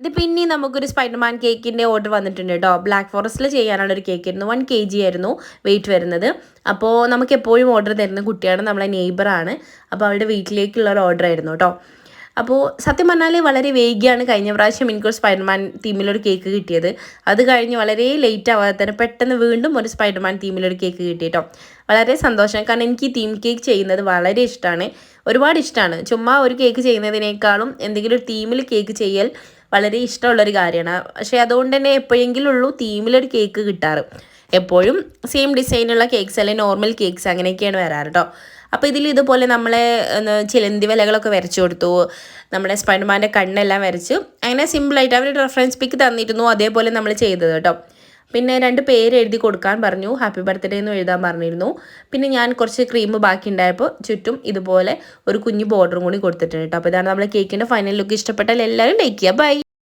ഇത് പിന്നെ നമുക്കൊരു സ്പൈഡർമാൻ കേക്കിൻ്റെ ഓർഡർ വന്നിട്ടുണ്ട് കേട്ടോ. ബ്ലാക്ക് ഫോറസ്റ്റിൽ ചെയ്യാനുള്ള ഒരു കേക്ക് ആയിരുന്നു. 1 kg ആയിരുന്നു വെയിറ്റ് വരുന്നത്. അപ്പോൾ നമുക്ക് എപ്പോഴും ഓർഡർ തരുന്ന കുട്ടിയാണ്, നമ്മളെ നെയ്ബറാണ്. അപ്പോൾ അവരുടെ വീട്ടിലേക്കുള്ള ഒരു ഓർഡർ ആയിരുന്നു കേട്ടോ. അപ്പോൾ സത്യം പറഞ്ഞാൽ വളരെ വൈകിയാണ് കഴിഞ്ഞ പ്രാവശ്യം എനിക്കൊരു സ്പൈഡർമാൻ തീമിലൊരു കേക്ക് കിട്ടിയത്. അത് കഴിഞ്ഞ് വളരെ ലേറ്റ് ആവാതെ തന്നെ പെട്ടെന്ന് വീണ്ടും ഒരു സ്പൈഡർമാൻ തീമിലൊരു കേക്ക് കിട്ടി കേട്ടോ. വളരെ സന്തോഷം, കാരണം എനിക്ക് ഈ തീം കേക്ക് ചെയ്യുന്നത് വളരെ ഇഷ്ടമാണ്, ഒരുപാട് ഇഷ്ടമാണ്. ചുമ്മാ ഒരു കേക്ക് ചെയ്യുന്നതിനേക്കാളും എന്തെങ്കിലും ഒരു തീമിൽ കേക്ക് ചെയ്യൽ വളരെ ഇഷ്ടമുള്ളൊരു കാര്യമാണ്. പക്ഷേ അതുകൊണ്ട് തന്നെ എപ്പോഴെങ്കിലും ഉള്ളൂ തീമിലൊരു കേക്ക് കിട്ടാറ്. എപ്പോഴും സെയിം ഡിസൈനുള്ള കേക്ക്സ് അല്ലെങ്കിൽ നോർമൽ കേക്ക്സ് അങ്ങനെയൊക്കെയാണ് വരാറ് കേട്ടോ. അപ്പോൾ ഇതിൽ ഇതുപോലെ നമ്മളെ ചിലന്തി വലകളൊക്കെ വരച്ചു കൊടുത്തു, നമ്മുടെ സ്പൈഡർമാൻ്റെ കണ്ണെല്ലാം വരച്ചു. അങ്ങനെ സിമ്പിളായിട്ട് അവർ റെഫറൻസ് പിക്ക് തന്നിരുന്നു, അതേപോലെ നമ്മൾ ചെയ്തത് കേട്ടോ. പിന്നെ 2 പേര് എഴുതി കൊടുക്കാൻ പറഞ്ഞു, ഹാപ്പി ബർത്ത്ഡേ എന്ന് എഴുതാൻ പറഞ്ഞിരുന്നു. പിന്നെ ഞാൻ കുറച്ച് ക്രീം ബാക്കി ഉണ്ടായപ്പോൾ ചുറ്റും ഇതുപോലെ ഒരു കുഞ്ഞു ബോർഡറും കൂടി കൊടുത്തിട്ടുണ്ട് കേട്ടോ. അപ്പോൾ ഇതാണ് നമ്മുടെ കേക്കിൻ്റെ ഫൈനൽ ലുക്ക്. ഇഷ്ടപ്പെട്ടാൽ എല്ലാവരും ലൈക്ക് ചെയ്യുക. ബൈ.